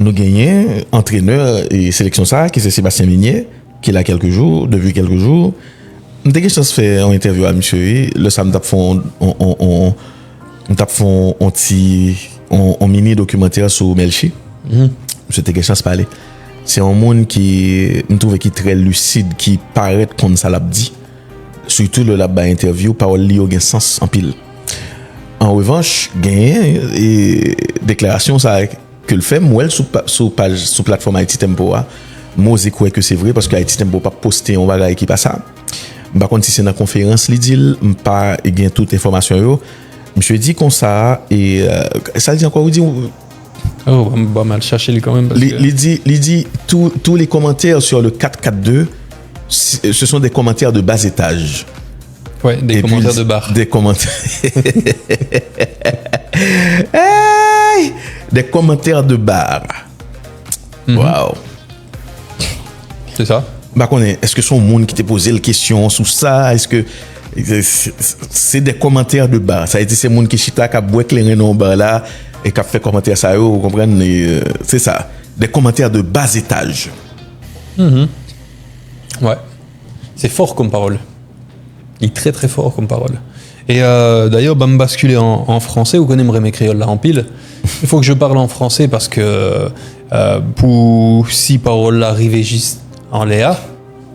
nous gagnons entraîneur et sélection ça, qui c'est Sébastien Minier, qui est là depuis quelques jours. Nous avons chance de faire une interview à monsieur. Le samedi, on mini documentaire sur Melchi. Monsieur a chance de parler. C'est un monde qui me trouve qui est très lucide, qui paraît comme ça l'a dit. Surtout le lab interview, parole li au sens en pile. En revanche, gagner et déclaration ça que le fait moi sur page sur plateforme Haïti Tempo moi je crois que c'est vrai parce que Haïti Tempo pas poster on va qui pas ça. Par contre si c'est dans conférence li dit pas gain toute information yo. Monsieur dit comme ça et ça dit encore dit oh va mal chercher quand même parce que il dit tous les commentaires sur le 442 ce sont des commentaires de bas étage. Ouais, des commentaires de bar. Des commentaires. Hey! Des commentaires de bar. Waouh. C'est ça. Bah, est-ce que son monde qui t'a posé la question sur ça? Est-ce que c'est des commentaires de bar? Ça a été ces monde qui chita qui a boit clairin dans bar là et qui a fait commentaire ça, vous comprenez? C'est ça. Des commentaires de bas étage. Ouais. C'est fort comme parole. Il est très très fort comme parole. Et d'ailleurs, me basculer en français, vous connaissez mes créoles là en pile. Il faut que je parle en français parce que pour si paroles là arriver juste en léa,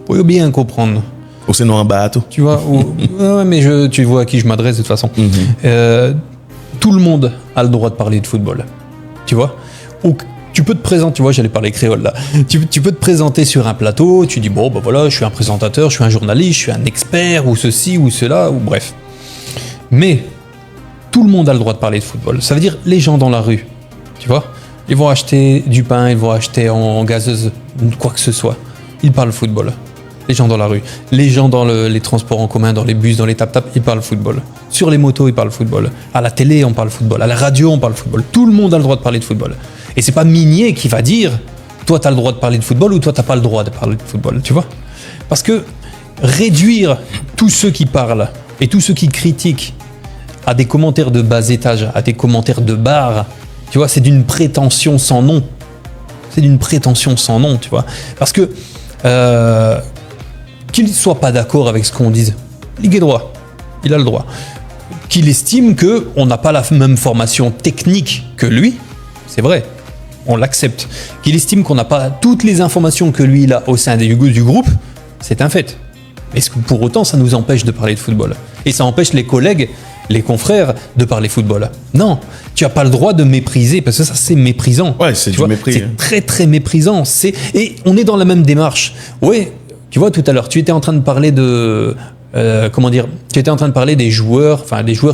pour bien comprendre. Ou c'est non en bas tout. Tu vois, ouais, mais tu vois à qui je m'adresse de toute façon. Tout le monde a le droit de parler de football. Tu vois. Ou tu peux te présenter, tu vois, j'allais parler créole là. Tu peux te présenter sur un plateau, tu dis bon, ben voilà, je suis un présentateur, je suis un journaliste, je suis un expert, ou ceci, ou cela, ou bref. Mais tout le monde a le droit de parler de football. Ça veut dire les gens dans la rue, tu vois, ils vont acheter du pain, ils vont acheter en gazeuse, quoi que ce soit. Ils parlent football. Les gens dans la rue, les gens dans les transports en commun, dans les bus, dans les tap-tap, ils parlent football. Sur les motos, ils parlent football. À la télé, on parle football. À la radio, on parle football. Tout le monde a le droit de parler de football. Et c'est pas Minier qui va dire toi t'as le droit de parler de football ou toi t'as pas le droit de parler de football, tu vois. Parce que réduire tous ceux qui parlent et tous ceux qui critiquent à des commentaires de bas étage, à des commentaires de bar, tu vois, c'est d'une prétention sans nom. C'est d'une prétention sans nom, tu vois. Parce que qu'il ne soit pas d'accord avec ce qu'on dise, il a droit, il a le droit. Qu'il estime qu'on n'a pas la même formation technique que lui, c'est vrai, on l'accepte. Qu'il estime qu'on n'a pas toutes les informations que lui il a au sein du groupe, c'est un fait. Mais pour autant, ça nous empêche de parler de football. Et ça empêche les collègues, les confrères de parler football. Non, tu n'as pas le droit de mépriser, parce que ça, c'est méprisant. Ouais, c'est du mépris. C'est très, très méprisant. Et on est dans la même démarche. Ouais, tu vois, tout à l'heure, tu étais en train de parler de... tu étais en train de parler des joueurs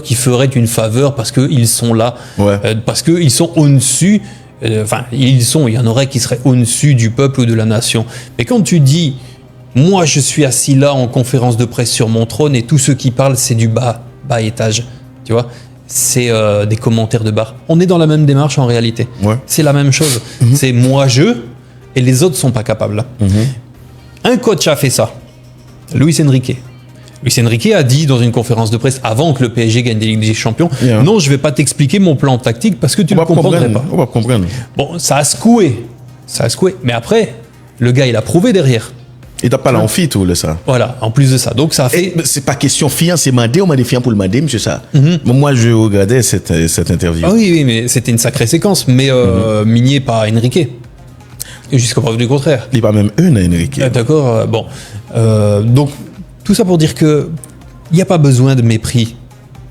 qui feraient une faveur parce qu'ils sont là, parce qu'ils sont au-dessus, il y en aurait qui seraient au-dessus du peuple ou de la nation. Mais quand tu dis, moi je suis assis là en conférence de presse sur mon trône et tous ceux qui parlent c'est du bas étage, tu vois, c'est des commentaires de bar. On est dans la même démarche en réalité. Ouais. C'est la même chose. C'est moi je et les autres sont pas capables. Un coach a fait ça, Luis Enrique. Luis Enrique a dit dans une conférence de presse avant que le PSG gagne des Ligues des Champions, non, je vais pas t'expliquer mon plan tactique parce que tu ne comprendrais pas. On va comprendre. Bon, ça a secoué. Mais après, le gars, il a prouvé derrière. Il t'a pas l'amphi tout le ça. Voilà, en plus de ça. Donc ça a fait. C'est pas question fiant, c'est mandé, on m'a des fiants pour le mandé, monsieur ça. Moi, je regardais cette interview. Ah oui, mais c'était une sacrée séquence. Mais Minier, pas Enrique. Jusqu'à preuve du contraire. Il n'est pas même un à Enrique. D'accord, bon. Donc, tout ça pour dire que il n'y a pas besoin de mépris.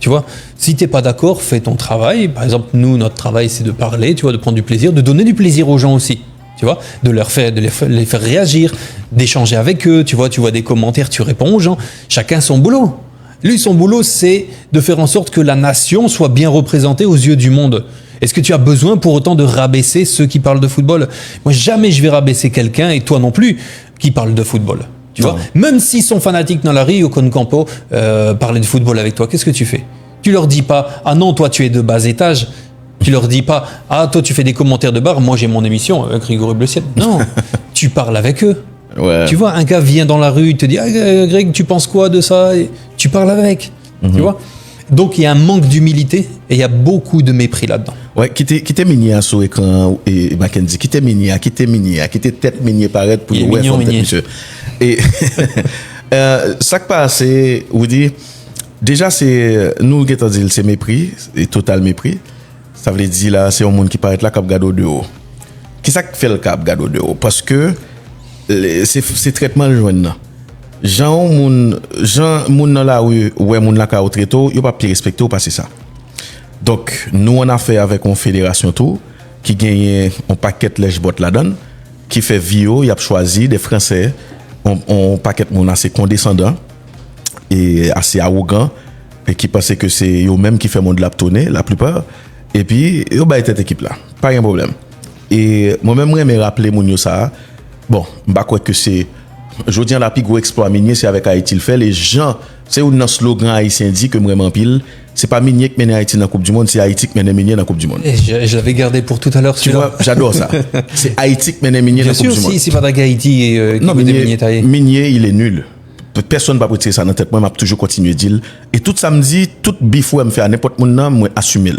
Tu vois, si t'es pas d'accord, fais ton travail. Par exemple, nous, notre travail, c'est de parler, tu vois, de prendre du plaisir, de donner du plaisir aux gens aussi. Tu vois, de les faire réagir, d'échanger avec eux. Tu vois des commentaires, tu réponds aux gens. Chacun son boulot. Lui, son boulot, c'est de faire en sorte que la nation soit bien représentée aux yeux du monde. Est-ce que tu as besoin pour autant de rabaisser ceux qui parlent de football ? Moi, jamais je vais rabaisser quelqu'un, et toi non plus, qui parle de football. Tu vois ? Même s'ils sont fanatiques dans la rue au Concampo, parler de football avec toi, qu'est-ce que tu fais ? Tu leur dis pas « Ah non, toi tu es de bas étage ». Tu leur dis pas « Ah, toi tu fais des commentaires de bar, moi j'ai mon émission avec Grégory Bleuciel ». Non, tu parles avec eux. Ouais. Tu vois, un gars vient dans la rue, il te dit « Ah Greg, tu penses quoi de ça ?» Et tu parles avec, tu vois. Donc il y a un manque d'humilité et il y a beaucoup de mépris là-dedans. Ouais, qui était migné sur écran et Mackenzie, qui était tête migné paraître pour ouais tête monsieur. Et ça qui passe, vous dit déjà c'est nous qui dit c'est mépris, et total mépris. Ça veut dire là c'est un monde qui paraît là cap gado de haut. Qui ça fait le cap gado de haut parce que c'est traitement le joindre. Jean moun dans la rue ouais moun la ka très tôt, yo pas plus respecter ou passer ça. Donc nous on a fait avec une fédération tout qui gagne un paquet lèche bot là-dedans qui fait vio, il a choisi des Français on paquet moun assez condescendant et assez arrogant et qui pensait que c'est eux même qui fait monde la tourner la plupart et puis yo ba cette équipe là, pas un problème. Et moi-même me rappeler moun yo ça. Bon, m'pa quoi que c'est je dis la plus gros exploit minier c'est avec Haïti le fait les gens c'est un slogan haïtien dit que vraiment pile c'est pas minier qui mène Haïti dans la Coupe du monde c'est Haïti qui mène minier dans la Coupe du monde. Et je l'avais gardé pour tout à l'heure tu vois j'adore ça. C'est Haïti qui mène minier dans la Coupe du monde. Si c'est pas d'Haïti non minier il est nul. Personne va retirer ça dans tête moi m'a toujours continuer dire et tout samedi tout bifou me faire n'importe mon nom moi assumer.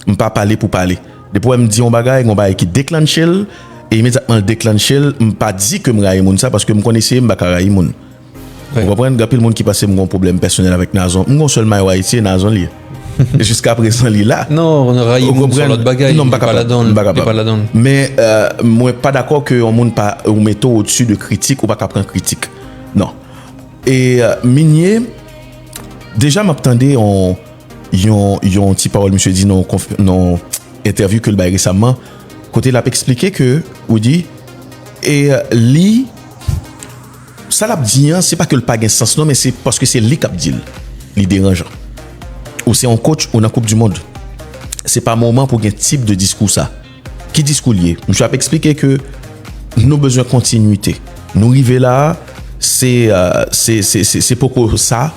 Me pas parler pour parler. Depuis me dit on bagaille qui déclenche et immédiatement le déclencher me pas dit que me raille moun ça parce que me connaissais me pas raille moun. Vous comprenez gapil monde qui passe mon problème personnel avec Nazon mon seulement haïtien Nazon li jusqu'à présent li là non on raille moun sur l'autre bagaille non pas la donne mais moi pas d'accord que on monde pas ou metto au-dessus de critique ou pas prendre critique non et minier déjà m'attendais on yon petit parole monsieur dit non interview que le bail récemment côté l'a expliqué que ou dit et li ça l'a dit c'est pas que le pas gain sens non mais c'est parce que c'est li qui dit li dérangeant ou c'est un coach ou dans coupe du monde c'est pas moment pour un type de discours ça qui discours lié je vais expliquer que nous besoin de continuité nous arriver là c'est pour ça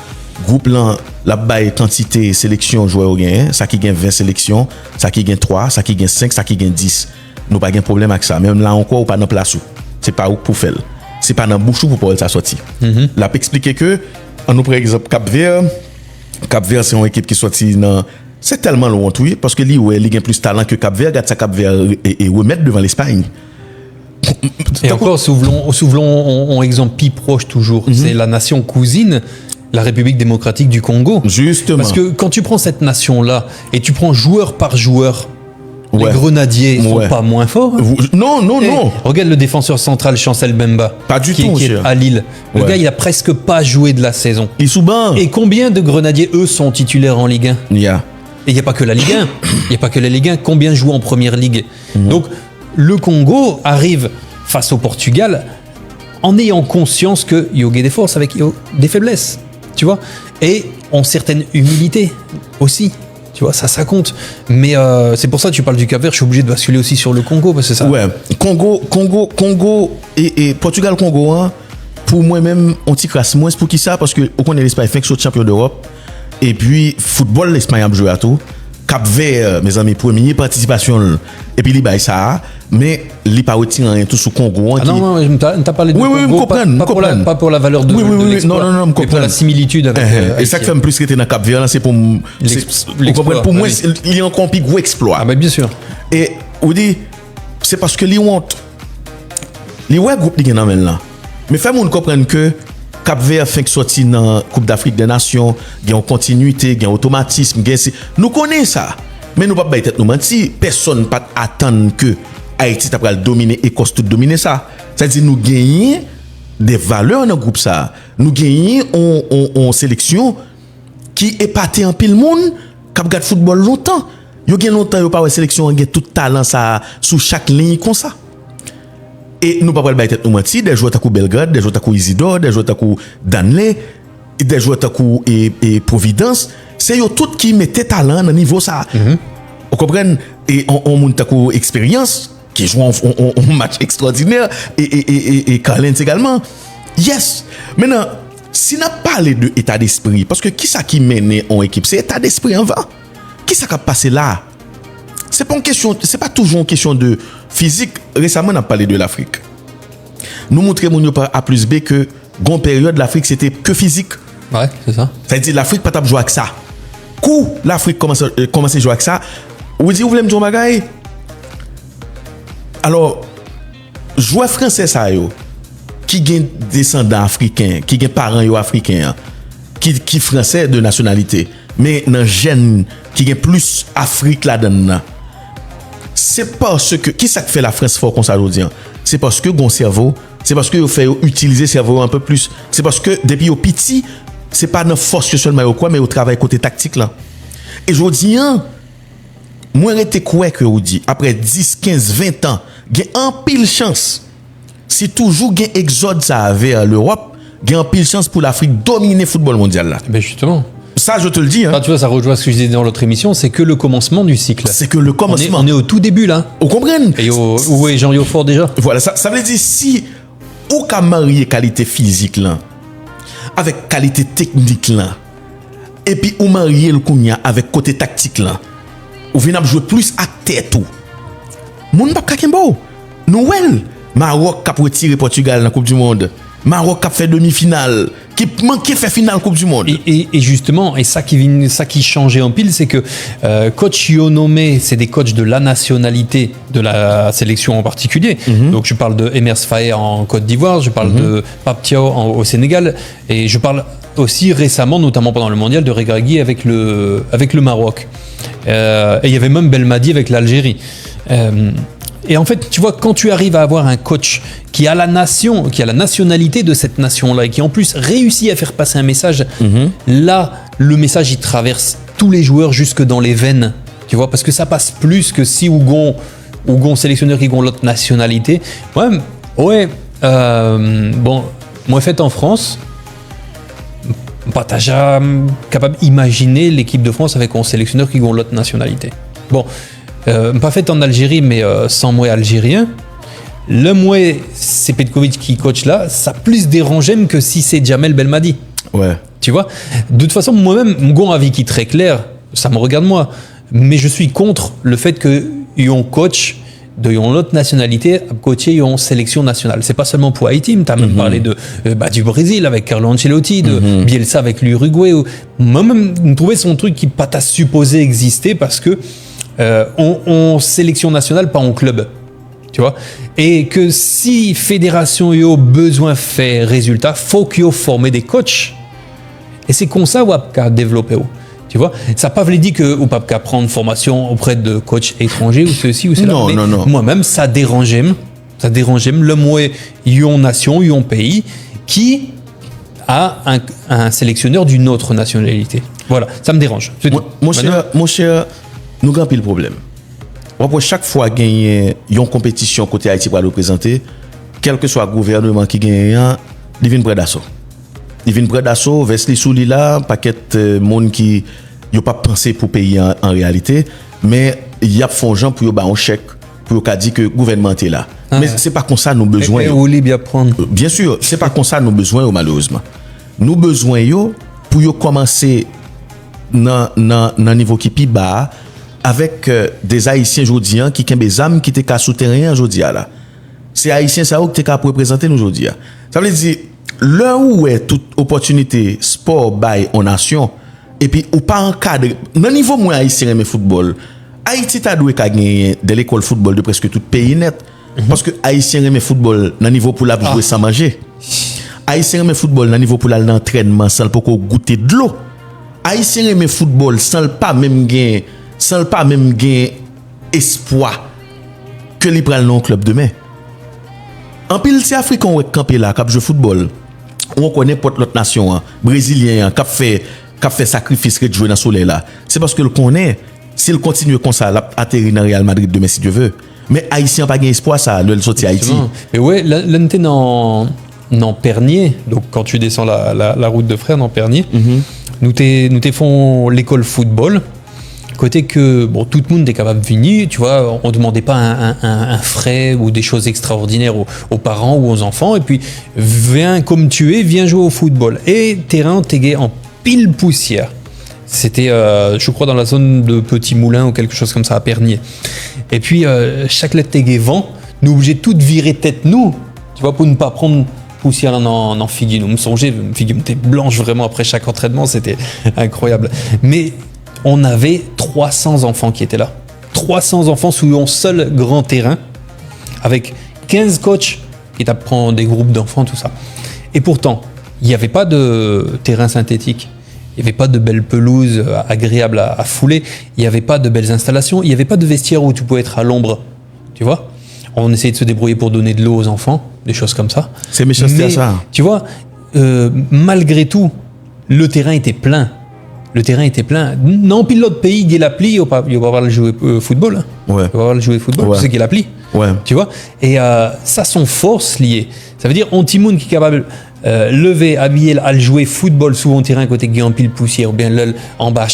groupe là la baille quantité sélection joueur gain ça qui gagne 20 sélections ça qui gagne 3 ça qui gagne 5 ça qui gagne 10 nous pas de problème avec ça même là encore ou pas dans place c'est pas où pour faire c'est pas dans bouche pour pouvoir ça sortir l'a expliquer que on nous par exemple Cap-Vert c'est une équipe qui sorti dans c'est tellement loin tout parce que lui il a plus talent que Cap-Vert regarde ça Cap-Vert et remettre devant l'Espagne et encore souvenons un exemple plus proche toujours c'est la nation cousine la République démocratique du Congo. Justement. Parce que quand tu prends cette nation-là et tu prends joueur par joueur, les Grenadiers sont pas moins forts. Non. Regarde le défenseur central Chancel Bemba. Pas du tout. Qui est à Lille. Le gars, il a presque pas joué de la saison. Il est sous banc. Et combien de Grenadiers, eux, sont titulaires en Ligue 1 Et il n'y a pas que la Ligue 1. Combien jouent en Première Ligue Donc, le Congo arrive face au Portugal en ayant conscience qu'il y a des forces avec des faiblesses. Tu vois, et en certaine humilité aussi, tu vois, ça compte. Mais c'est pour ça que tu parles du Cap-Vert, je suis obligé de basculer aussi sur le Congo, parce que ça. Ouais, Congo et Portugal-Congo, hein, pour moi-même, on t'y crasse moins pour qui ça, parce que on connaît l'Espagne, fait que champion d'Europe, et puis football, l'Espagne a joué à tout. Cap-Vert, mes amis, première participation, et puis il ça, mais il pas retiré rien tout sous Congo. Ah non, t'as parlé de Congo, pas pour la valeur de l'exploit, non, mais pour la similitude avec et ça qui fait plus que t'es dans Cap-Vert, c'est pour pour moi, il y a encore un plus gros exploit. Ah, mais bien sûr. Et on dit, c'est parce que les honte, les groupe qui sont là, mais fait-moi comprendre que Cap-Vert fait que sorti dans la Coupe d'Afrique des Nations, il y a une continuité, il y a un automatisme, nous connaissons ça. Mais nous ne pouvons pas être nous mentir. Personne ne peut attendre que Haïti t'a dominer Écosse tout dominer ça. C'est-à-dire nous gagnons des valeurs dans le groupe ça. Nous gagnons en sélection qui épaté en pile monde qui regarde football longtemps. Yo gagne longtemps yo pas sélection gagne tout talent ça sous chaque ligne comme ça. Et nous pas pas être nous mentir des joueurs takou Belgrade, des joueurs takou Isidore, des joueurs takou Danley, des joueurs takou et Providence, c'est yo tout qui mettait talent dans niveau ça. Vous comprenez et on monte takou expérience qui joue un match extraordinaire et Carlens également. Yes. Maintenant, si n'a parlé de état d'esprit parce que qui ça qui mène en équipe, c'est état d'esprit en va. Qui ça qui a passé là? C'est pas une question, c'est pas toujours une question de physique. Récemment, on a parlé de l'Afrique. Nous montrons par A plus B que grande période l'Afrique c'était que physique. Ouais, c'est ça. C'est-à-dire l'Afrique pas jouer avec ça. Quand l'Afrique commence à jouer avec ça, Ou dit, vous voulez me dire un bagay? Alors, joueur français ça yo, qui gen descendants africains, qui gen parents yo africains, qui français de nationalité, mais nan gène qui gen plus Afrique là-dedans. C'est parce que qui ça fait la France fort comme ça aujourd'hui? C'est parce que gon cerveau, c'est parce que yo fait utiliser cerveau un peu plus. C'est parce que depuis yo petit, c'est pas dans force seulement ou quoi, mais au travail côté tactique là. Et je dis moi j'étais quoi que vous dit après 10, 15, 20 ans, gen en pile chance. Si toujours gen exode ça vers l'Europe, gen en pile chance pour l'Afrique dominer le football mondial là. Ben justement. Ça, je te le dis. Hein. Ah, tu vois, ça rejoint ce que je disais dans l'autre émission, c'est que le commencement du cycle. C'est que le commencement. On est au tout début, là. Vous comprenez? Et où est Jean Yoffort déjà? Voilà, ça veut dire si ou ka marier qualité physique là, avec qualité technique là, et puis ou marier le kounya avec côté tactique là, ou venez jouer plus à tête tout. Moun pa kakembo. Noël, Maroc qui a retiré Portugal dans la Coupe du Monde. Maroc qui a fait demi-finale, qui manquait faire finale Coupe du Monde. Et justement, et ça qui changeait en pile, c'est que coach yo nommé, c'est des coachs de la nationalité de la sélection en particulier. Donc je parle de Emers Faé en Côte d'Ivoire, je parle de Pape Thiaw au Sénégal, et je parle aussi récemment, notamment pendant le mondial, de Regragui avec le Maroc. Et il y avait même Belmadi avec l'Algérie. Et en fait, tu vois, quand tu arrives à avoir un coach qui a la nationalité de cette nation-là et qui en plus réussit à faire passer un message, là, le message, il traverse tous les joueurs jusque dans les veines, tu vois, parce que ça passe plus que si Ougon sélectionneur qui ont l'autre nationalité. Bon, moi, fait en France, pas déjà capable d'imaginer l'équipe de France avec un sélectionneur qui ont l'autre nationalité. Bon. Pas fait en Algérie, mais sans moi algérien. Le moi, c'est Petkovic qui coach là, ça plus dérangeait que si c'est Jamel Belmadi. Ouais. Tu vois? De toute façon, moi-même, mon avis qui est très clair, ça me regarde moi. Mais je suis contre le fait que yon coach de yon autre nationalité a coaché yon sélection nationale. C'est pas seulement pour Haïti, tu as même parlé du Brésil avec Carlo Ancelotti, de Bielsa avec l'Uruguay. Moi-même, je trouvais son truc qui pas t'a supposé exister parce que on sélection nationale, pas en club, tu vois, et que si fédération yo besoin faire résultat, faut qu'il y former des coachs, et c'est comme ça qu'à développer, tu vois, ça pas veut dire que ou pas qu'à prendre formation auprès de coachs étrangers ou ceci ou cela. Non. Moi-même ça dérangeait le moi yon nation, yon pays qui a un sélectionneur d'une autre nationalité. Voilà, ça me dérange. Mon cher, nous avons pile problème. Après chaque fois gagner une compétition côté Haïti pour représenter, quel que soit le gouvernement qui gagne, il vient près d'assaut. Il vient près d'assaut, Wesley Souli là, paquet monde qui n'a pas pensé pour payer en réalité, mais il y a font gens pour y un chèque pour dire que le gouvernement est là. Mais c'est pas comme ça nous besoin. Bien sûr, c'est pas comme ça nous besoin malheureusement. Nous besoin pour commencer dans niveau qui plus bas avec des Haïtiens aujourd'hui qui ont des âmes qui étaient souterrains aujourd'hui là. C'est Haïtiens ça qui étaient représenter nous aujourd'hui. Ça veut dire là où est toute opportunité sport bail en nation et puis ou pas encadré dans niveau moins Haïtien mais football. Haïti t'a doué gagner de l'école football de presque tout pays net parce que Haïtien aime football dans niveau pour la jouer sans manger. Haïtien aime football dans niveau pour l'entraînement sans pour goûter de l'eau. Haïtien aime football sans pas même gain espoir que li pral non club demain. En pile c'est africain ou campé là cap jouer football. On connaît pas l'autre nation brésilien qui fait sacrifice que jouer dans soleil là. C'est parce que le connaît s'il continue comme ça là atterrir dans Real Madrid demain si Dieu veut. Mais haïtien pas gain espoir ça le sorti Haïti. Et ouais, là t'es dans Pernier. Donc quand tu descends la route de Frères dans Pernier, nous t'es font l'école football. Côté que bon, tout le monde est capable de venir, tu vois, on demandait pas un frais ou des choses extraordinaires aux parents ou aux enfants, et puis viens comme tu es, viens jouer au football. Et terrain t'es en pile poussière. C'était, je crois, dans la zone de Petit Moulin ou quelque chose comme ça à Pernier. Et puis chaque lettre t'es vent, nous obligés de tout virer tête nous, tu vois, pour ne pas prendre poussière en figure. Nous me songeais, figure était blanche vraiment après chaque entraînement, c'était incroyable. Mais on avait 300 enfants qui étaient là. 300 enfants sous un seul grand terrain, avec 15 coachs qui t'apprennent des groupes d'enfants, tout ça. Et pourtant, il n'y avait pas de terrain synthétique, il n'y avait pas de belles pelouses agréables à fouler, il n'y avait pas de belles installations, il n'y avait pas de vestiaire où tu pouvais être à l'ombre, tu vois. On essayait de se débrouiller pour donner de l'eau aux enfants, des choses comme ça. C'est méchanceté à ça. Tu vois, malgré tout, le terrain était plein. Le terrain était plein. Dans l'autre pays, il y a l'appli, il va pas jouer football. Hein. Ouais. Il va pas jouer football, Ouais. tu sais qu'il y a l'appli. Ouais. Tu vois. Et ça sont forces liées. Ça veut dire on Timoun qui est capable lever, habiller, à jouer football sous un terrain côté qui en pile poussière, ou bien en bas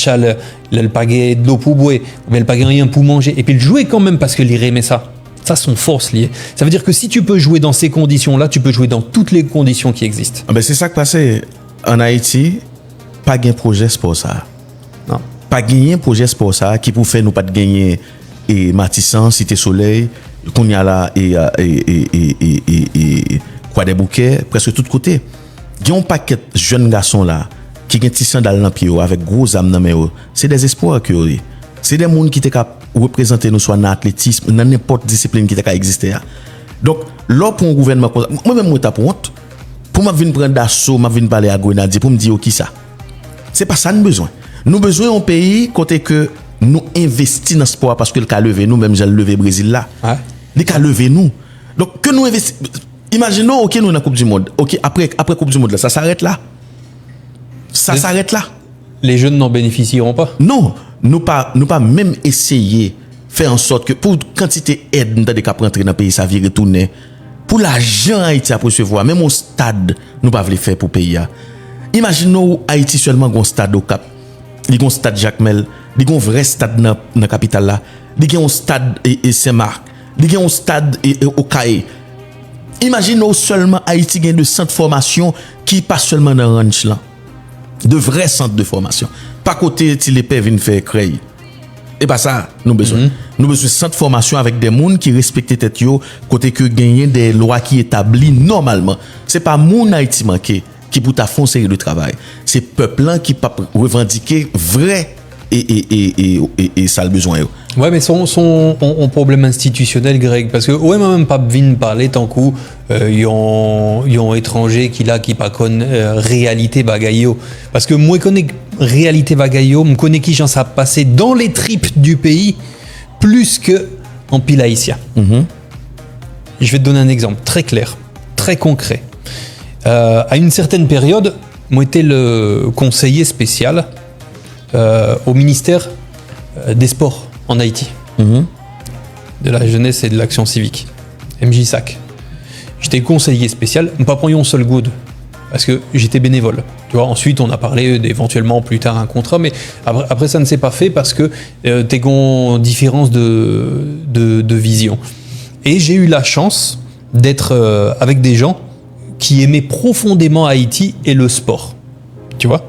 le paguet de l'eau pour boire, ou bien le paguet rien pour manger, et puis le jouer quand même parce que l'il aimait ça. Ça sont forces liées. Ça veut dire que si tu peux jouer dans ces conditions-là, tu peux jouer dans toutes les conditions qui existent. Ah ben c'est ça qui passait en Haïti. Pas de projet sport ça. Non. Pas gagner projet sport ça qui pour faire nous pas de gagner et Matissan, Cité Soleil, qu'on y a là et quoi des bouquets presque tout côté. Il y a un paquet de jeunes garçons là qui ont des sandales dans pied avec gros âmes dans main. C'est des espoirs que ont. C'est des gens qui étaient capables de représenter nous soit dans l'athlétisme, dans n'importe discipline qui était capable d'exister. Donc, là pour un gouvernement moi-même moi pour honte pour m'a venir prendre d'assaut, m'a venir parler à Grenadier pour me dire qui ça. C'est pas ça nous besoin. Nous besoin un pays côté que nous investissons dans le sport parce que le cas levé nous même j'ai levé Brésil là. Ouais. Les cas levé nous. Donc que nous investissons. Imaginons OK nous dans la Coupe du monde. OK après Coupe du monde là, ça s'arrête là. Ça s'arrête là. Les jeunes n'en bénéficieront pas. Non, nous pas même essayer faire en sorte que pour quantité aide nous des cap rentrer dans le pays ça vient retourner. Pour l'argent Haïti à recevoir même au stade nous pas veut faire pour pays. Imaginons Haïti seulement un stade au Cap. Il y a un stade Jacmel, il y a un vrai stade dans la capitale là. Il y a un stade et Saint-Marc, il y a un stade au Caé. Imaginons seulement Haïti gagne de centres de formation qui pas seulement dans ranch là. De vrais centres de formation. Pas côté les pères viennent faire créer. Et pas ça, nous besoin. Nous besoin de centres de formation avec des gens qui respectent tête yo, côté que gagner des lois qui établies normalement. C'est pas mon Haïti manqué qui pour ta fond série de travail. C'est peuple là qui pas revendiquer vrai et ça le besoin. Ouais, mais son problème institutionnel, Greg, parce que ouais, même pas vinn parler tant coup yon étranger qui pas connaît réalité bagayo, parce que moi connais réalité bagayo, me connais qui j'en ça passé dans les tripes du pays plus que en pile haïtien. Je vais te donner un exemple très clair, très concret. À une certaine période, moi j'étais le conseiller spécial au ministère des Sports en Haïti, de la jeunesse et de l'action civique, MJSAC. J'étais conseiller spécial, pas pour un seul good, parce que j'étais bénévole. Tu vois, ensuite on a parlé d'éventuellement plus tard un contrat, mais après ça ne s'est pas fait parce que t'es en différence de vision. Et j'ai eu la chance d'être avec des gens qui aimaient profondément Haïti et le sport. Tu vois ?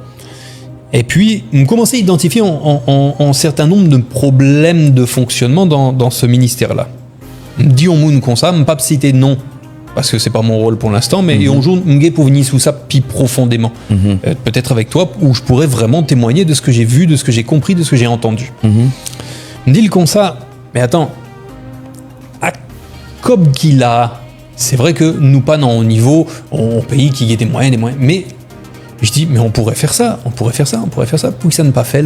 Et puis, on commençait à identifier un certain nombre de problèmes de fonctionnement dans ce ministère-là. Dit on moun comme ça, je ne pas citer non, parce que c'est pas mon rôle pour l'instant, mais un jour, je pour venir sous ça plus profondément. Peut-être avec toi, où je pourrais vraiment témoigner de ce que j'ai vu, de ce que j'ai compris, de ce que j'ai entendu. Me dit comme ça, mais attends, à comme qu'il a, c'est vrai que nous pas dans un niveau, on pays qui a des moyens, mais je dis, mais on pourrait faire ça, pour que ça ne pas fait.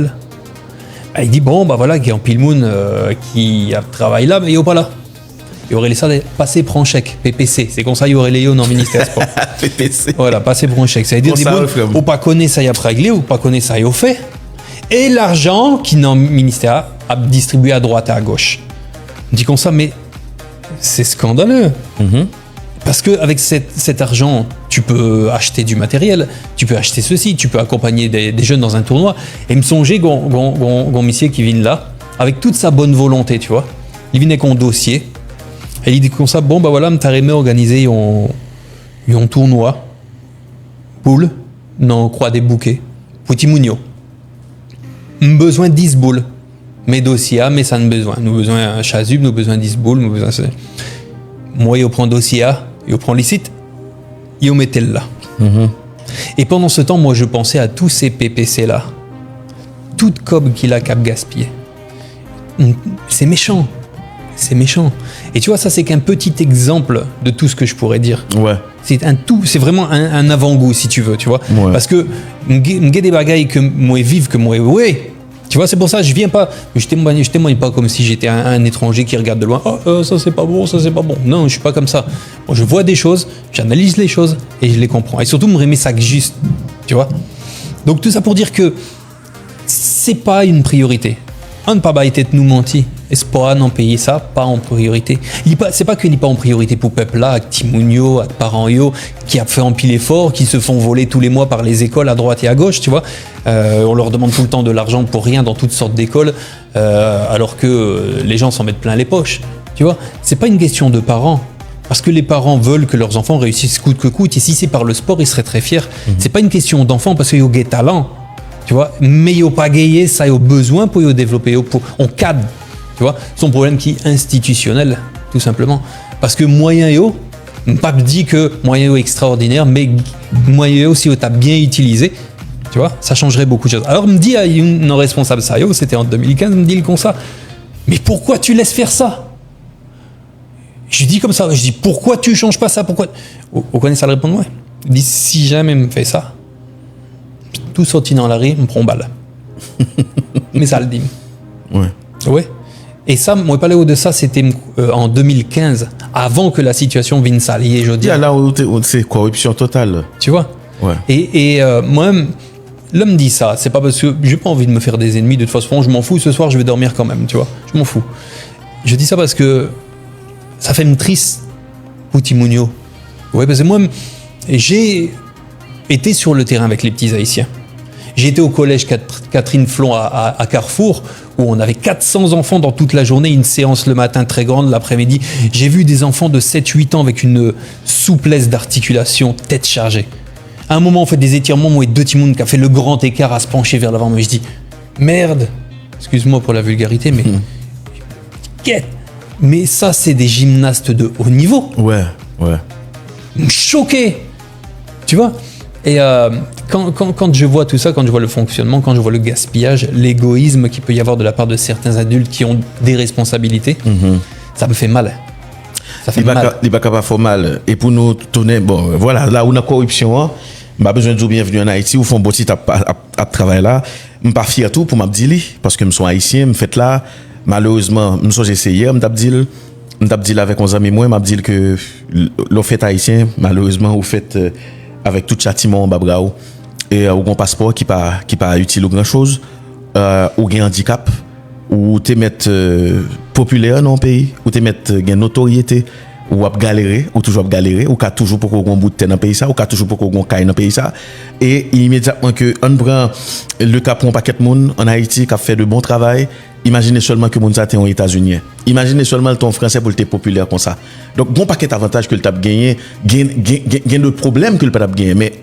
Il dit, bon, bah voilà, il y a un Pilmoun qui a travaillé là, mais il n'y a pas là. Il y aurait laissé passer prend chèque, PPC. C'est comme ça, il y aurait les dans le ministère sport. PPC. Voilà, passer prend chèque. Ça veut dire, ou pas connaître ça, il y a réglé, ou pas connaître ça, il y a fait. Et l'argent qui dans le ministère a distribué à droite et à gauche. On dit comme ça, mais c'est scandaleux. Parce qu'avec cet argent, tu peux acheter du matériel, tu peux acheter ceci, tu peux accompagner des jeunes dans un tournoi. Et me songer, gon monsieur qui vient là, avec toute sa bonne volonté, tu vois. Il vient avec un dossier, et il dit comme ça, bon, bah voilà, m't'a aimé organiser un tournoi, poule, non, croix des bouquets, petit mounio. Besoin 10 boules. Mes dossiers, mais ça n'a besoin. Nous besoin un chasuble, nous besoin 10 boules, nous besoin. Moi, il prend dossier, il prend les sites, il met là. Et pendant ce temps, moi, je pensais à tous ces PPC là, toute cob qu'il a cap gaspillé. c'est méchant. C'est méchant. Et tu vois, ça, c'est qu'un petit exemple de tout ce que je pourrais dire. Ouais. C'est vraiment un avant-goût, si tu veux, tu vois. Ouais. Parce que m'gé des bagailles que moi vive, que moi, ouais. Tu vois, c'est pour ça, je viens pas, je témoigne pas comme si j'étais un étranger qui regarde de loin. Oh, ça c'est pas bon, ça c'est pas bon. Non, je suis pas comme ça. Moi, je vois des choses, j'analyse les choses et je les comprends. Et surtout, me remet ça juste, tu vois. Donc, tout ça pour dire que c'est pas une priorité. On ne pas bailler nous mentir. Espoir non payer ça, pas en priorité. C'est pas qu'il n'est pas en priorité pour peuple là, avec Timounio, avec parents yo, qui a fait un pile effort, qui se font voler tous les mois par les écoles à droite et à gauche, tu vois. On leur demande tout le temps de l'argent pour rien dans toutes sortes d'écoles, alors que les gens s'en mettent plein les poches, tu vois. C'est pas une question de parents. Parce que les parents veulent que leurs enfants réussissent coûte que coûte, et si c'est par le sport, ils seraient très fiers. C'est pas une question d'enfants, parce qu'ils ont des talents, tu vois, mais ils n'ont pas gagné, ça, ils ont besoin pour les développer, on cadre, tu vois. Son problème qui est institutionnel, tout simplement. Parce que moyen yo, pas dit que moyen yo est extraordinaire, mais moyen yo, si tu as bien utilisé, tu vois, ça changerait beaucoup de choses. Alors, me dit, un responsable, ça yo, c'était en 2015, me dit comme ça, mais pourquoi tu laisses faire ça? Je dis comme ça, je dis, pourquoi tu changes pas ça? Pourquoi? Vous connaissez ça le répondre? Il dit, si jamais me fait ça, tout sorti dans la rue, me prend balle. Mais ça le dit. Ouais. Ouais. Et ça, moi, parler de ça, c'était en 2015, avant que la situation vienne s'allier, je dis. Là où c'est corruption totale. Tu vois? Ouais. Et moi, l'homme dit ça, c'est pas parce que j'ai pas envie de me faire des ennemis, de toute façon, je m'en fous, ce soir, je vais dormir quand même, tu vois? Je m'en fous. Je dis ça parce que ça fait me triste pour Timounio. Ouais, parce que moi, j'ai été sur le terrain avec les petits Haïtiens. J'ai été au collège Catherine Flon à Carrefour, où on avait 400 enfants dans toute la journée, une séance le matin très grande, l'après-midi. J'ai vu des enfants de 7-8 ans avec une souplesse d'articulation, tête chargée. À un moment, on fait des étirements, moi et deux Timoun qui a fait le grand écart à se pencher vers l'avant. Mais je dis, merde, excuse-moi pour la vulgarité, mais quête. Mais ça, c'est des gymnastes de haut niveau. Ouais. Choqué, tu vois. Et quand je vois tout ça, quand je vois le fonctionnement, quand je vois le gaspillage, l'égoïsme qu'il peut y avoir de la part de certains adultes qui ont des responsabilités, ça me fait mal. Ça fait mal. Il va pas faire mal. Et pour nous tourner, bon, voilà, là où on a corruption, pas besoin de dire bienvenue en Haïti, où font un petit à travail là. Je ne suis pas fier tout pour m'abdiller, parce que je suis haïtien, je fait là. Malheureusement, je suis essayé, je m'abdille avec mes amis, moi, je m'abdille que le fait haïtien, malheureusement, vous faites avec tout châtiment en babrao et ou un passeport qui pas utile ou grand chose, ou un handicap, ou te mettre populaire dans le pays, ou te mettre une notoriété, ou à galérer, ou toujours à galérer, ou qu'à toujours pour qu'on bout de terre dans le pays ça, ou qu'à toujours pour qu'on caille dans le pays ça. Et immédiatement que on prend le cas pour un paquet de monde en Haïti qui a fait de bon travail, imaginez seulement que moun ça t'es aux États-Unis. Imaginez seulement ton français pour le populaire comme ça. Donc bon paquet d'avantages que le t'a gagné, gain de problèmes que le t'a gagné, mais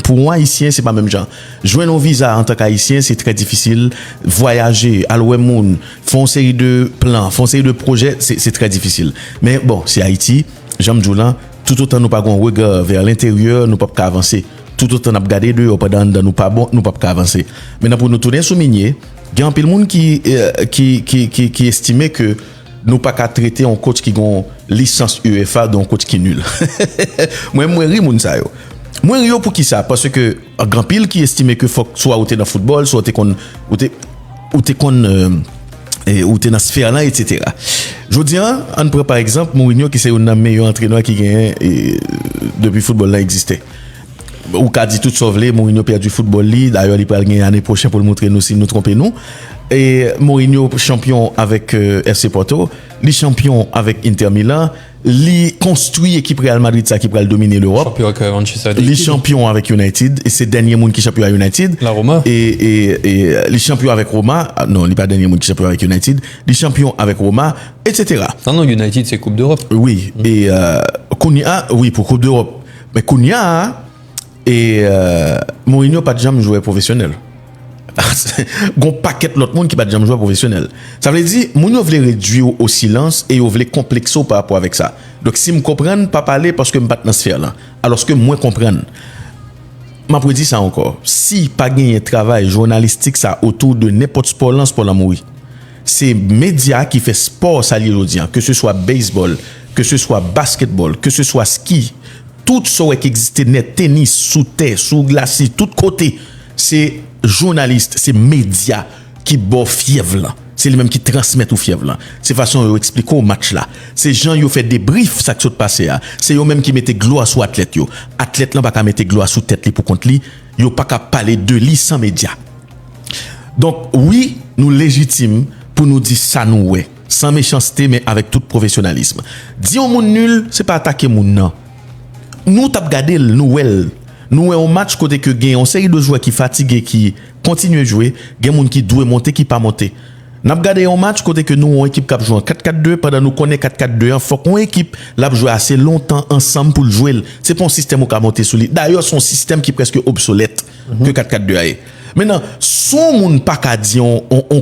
pour moi haïtien c'est pas même genre. Joindre un visa en tant qu'haïtien c'est très difficile, voyager, aller au monde, faire une série de plans, faire une série de projets, c'est très difficile. Mais bon, c'est Haïti, j'aime Joulan, tout autant nous pas un regard vers l'intérieur, nous pas avancer. Tout autant n'a regarder dehors pendant nous pas bon, nous pas avancer. Maintenant pour nous tourner souligner, il y a un peu de monde qui estimait que nous pas qu'à traiter un coach qui a une licence UEFA d'un coach qui est nul. Moi ri moun ça yo. Moi ri pour qui ça parce que un grand pile qui estimait que faut soit ou t'es dans football, soit t'es dans sphère là etc. Je dis on prend par exemple Mourinho qui c'est un meilleur entraîneur qui gagne depuis football là existait. Ou qu'a dit tout sauvé, Mourinho perd du football li, d'ailleurs il va gagner l'année prochaine pour le montrer nous si nous trompons nous. Et Mourinho champion avec FC Porto, li champion avec Inter Milan, li construit équipe Real Madrid ça qui va dominer l'Europe. Champion avec Manchester United. Li champion avec United et c'est dernier monde qui champion à United. La Roma. Et li champion avec Roma, non, li pas dernier monde qui champion avec United, li champion avec Roma, etc. Non, United c'est Coupe d'Europe. Oui, et Kounia, oui pour Coupe d'Europe. Mais Kounia et Mourinho pas de jamais joueur professionnel. Gon paquet l'autre monde qui pas de jamais joueur professionnel. Ça veut dire Mourinho voulait réduire au silence et il voulait complexer par rapport avec ça. Donc si me comprendre pas parler parce que me pas dans sphère là. Alors que moi comprendre. M'a prédit ça encore. Si pas gagner travail journalistique ça autour de n'importe sport là pour la mourir. c'est média qui fait sport ça aujourd'hui, que ce soit baseball, que ce soit basketball, que ce soit ski, tout ça qui existe net, tennis, sous terre, sous glace, tout côté, c'est journaliste, c'est média qui boit fièvre là. C'est les mêmes qui transmettent au fièvre là. C'est façon de expliquer au match là. C'est gens qui fait des briefs ça qui s'est passé là. C'est eux même qui mettent gloire sur athlète yo. Athlète là pas qu'à mettre gloire sous tête li pour contre li, yo pas qu'à parler de li sans média. Donc oui, nous légitimes pour nous dire ça nous ouais, sans méchanceté mais avec tout professionnalisme. Dire au monde nul, c'est pas attaquer moun non. Nous t'a regardé nous un match côté que gagne on série de joueurs qui fatigués qui continuent à jouer, gagne moun qui doit monter qui pas monter. N'a regardé un match côté que nous on équipe qui joue en 4-4-2 pendant nous connaît 4-4-2, faut qu'on équipe l'a jouer assez longtemps ensemble pour le jouer. C'est pas un système qui a monté sur lui. D'ailleurs son système qui est presque obsolète que 4-4-2 a. Maintenant, son moun pas qu'a dit on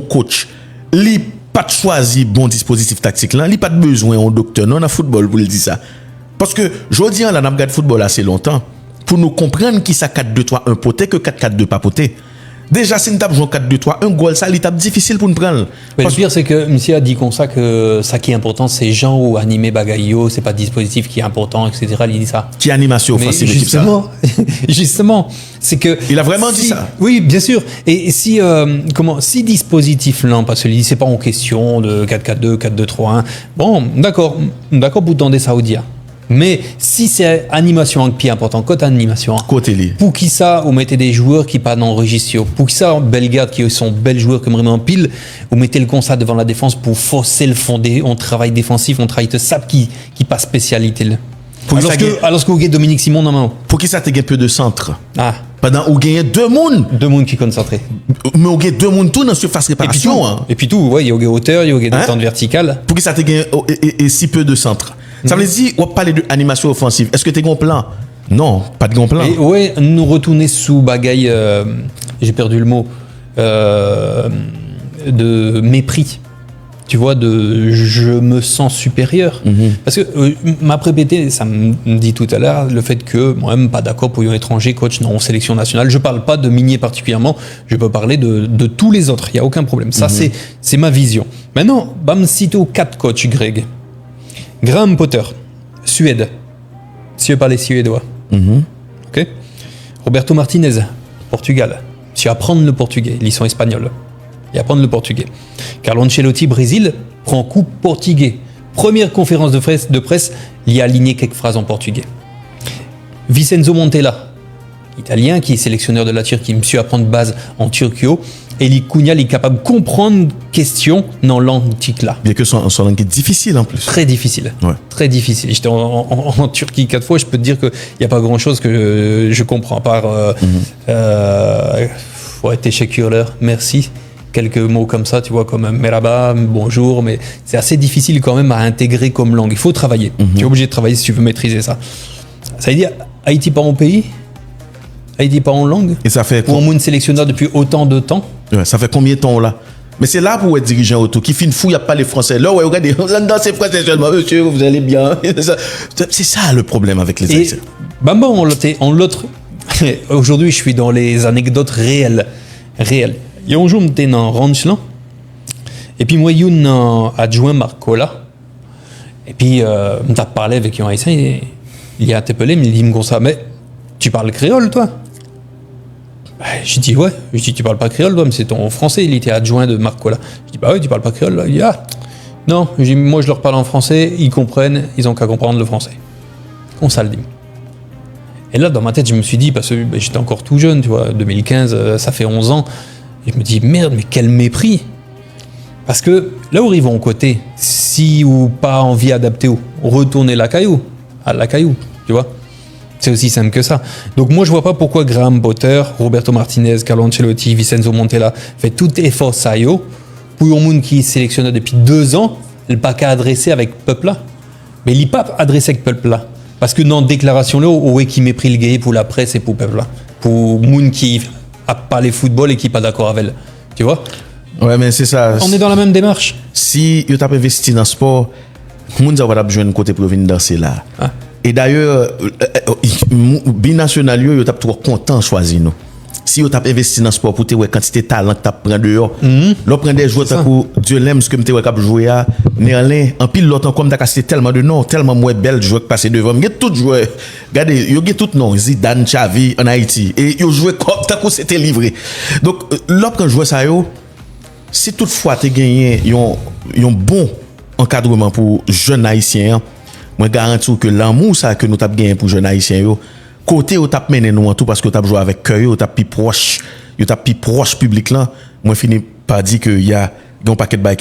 coach, li pas de choisi bon dispositif tactique là, li pas de besoin un docteur non en football pour le dire ça. Parce que jodi là n'a regardé football assez longtemps pour nous comprendre qui ça 4-2-3-1 poté que 4-4-2 pas poté. Déjà, si nous avons joué 4-2-3, un goal, ça, il est difficile pour nous prendre. Mais le pire, c'est que monsieur a dit comme ça que ça qui est important, c'est gens ou animé bagaillot, c'est pas le dispositif qui est important, etc. Il dit ça. Qui animation offensive, justement, justement, c'est que. Il a vraiment dit ça. Oui, bien sûr. Et si, si dispositif là, parce que c'est pas en question de 4-4-2, 4-2-3-1. Bon, d'accord pour dans des Saoudiens. Mais si c'est animation en pied important, côté animation, côté li. Pour qui ça, vous mettez des joueurs qui pas dans le registre. Pour qui ça, Bellegarde qui sont belles joueurs comme vraiment pile, vous mettez le constat devant la défense pour forcer le fondé. On travaille défensif, on travaille de sap qui passe spécialité là. Alors que vous avez Dominique Simon dans la main. Pour qui ça te gagne peu de centre. Ah. Pendant où gagne deux mondes. Deux mondes qui concentrés. Mais vous gagne deux mondes tout dans surface réparation. Et puis tout, ouais, il y a hauteur, il y a des temps verticales. Pour qui ça te gagne et si peu de centre. Ça veut dire, on parle de animation offensive. Est-ce que tu as un plan? Non, pas de grand plan. Oui, nous retourner sous bagaille, j'ai perdu le mot, de mépris. Tu vois, de je me sens supérieur. Parce que m'a répété, ça me dit tout à l'heure, le fait que moi-même pas d'accord pour un étranger coach non sélection nationale. Je parle pas de Minier particulièrement, je peux parler de tous les autres, il n'y a aucun problème. Ça, c'est ma vision. Maintenant, bam, cito 4 coachs, Greg. Graham Potter, Suède. Si je parlais suédois. Ok. Roberto Martinez, Portugal. Si apprendre le portugais, ils sont espagnols. Et apprendre le portugais. Carlo Ancelotti, Brésil, prend coup portugais. Première conférence de presse, il a aligné quelques phrases en portugais. Vincenzo Montella, italien, qui est sélectionneur de la Turquie, monsieur apprendre base en turquio. Eli Kounial est capable de comprendre question dans langue tique là. Bien que son langue est difficile en plus. Très difficile. Ouais. Très difficile. J'étais en Turquie 4 fois, je peux te dire qu'il n'y a pas grand chose que je comprends, à part ouais, teşekkürler, merci. Quelques mots comme ça, tu vois, comme merhaba, bonjour, mais c'est assez difficile quand même à intégrer comme langue. Il faut travailler. Tu es obligé de travailler si tu veux maîtriser ça. Ça veut dire, Haïti pas en pays, Haïti pas en langue. Et ça fait pour un monde sélectionneur depuis autant de temps. Ouais, ça fait combien de temps là? Mais c'est là pour être dirigeant autour, qui fait une fouille, il n'y a pas les Français. Là, ouais, regardez, là-dedans, c'est français seulement. Monsieur, vous allez bien. C'est ça le problème avec les Haïtiens. Bamba, on l'autre. Aujourd'hui, je suis dans les anecdotes réelles. Il y a un jour, j'étais dans ranch là. Et puis, moi, il y a un adjoint Marcola. Et puis, on t'a parlé avec un Haïtien. Il a interpellé, mais il dit comme ça, mais tu parles créole, toi? J'ai dit ouais, je dis tu parles pas créole toi, mais c'est ton français, il était adjoint de Marcola. Je dis bah oui, tu parles pas créole là. Il dit ah non, je dis, moi je leur parle en français, ils comprennent, ils ont qu'à comprendre le français. On ça le dit. Et là dans ma tête je me suis dit, parce que j'étais encore tout jeune, tu vois, 2015, ça fait 11 ans, et je me dis merde, mais quel mépris. Parce que là où ils vont au côté, si ou pas envie adapté ou retourner à la caillou, tu vois. C'est aussi simple que ça. Donc moi je vois pas pourquoi Graham Potter, Roberto Martinez, Carlo Ancelotti, Vincenzo Montella fait tout effort ça yo pour un monde qui est sélectionné depuis 2 ans, le pas qu'à adresser avec peuple là. Mais il n'est pas adressé avec peuple là. Parce que dans la déclaration là, où est qui mépris le gay pour la presse et pour peuple là. Pour monde qui a parlé football et qui n'est pas d'accord avec elle. Tu vois? Ouais, mais c'est ça. On est dans la même démarche. Si tu as investi dans le sport, monde va besoin de côté pour venir danser là. Ah. Et d'ailleurs, binational, yo t'a trop content choisir nous. Si si vous avez investi dans le sport pour te ouais quantité de talent que tu prends dehors. L'on prend des joueurs comme Dieu l'aime ce que tu as joué à Néerlin en pile l'autre comme tu as cassé tellement de noms, tellement moins belle joueur qui passé devant. Mais tout joueur, regardez, yo tout nom Zidane, Xavi en Haïti et yo joué comme tant que c'était livré. Donc l'autre joueur ça yo si toutefois tu gagné un bon encadrement pour jeunes haïtiens, moi garantis que l'amour ça que nous t'a gagné pour jeunes haïtiens yo côté où t'a mené nous en tout parce que t'a joué avec cœur, t'a plus proche public là, moi fini par dire que il y a un paquet de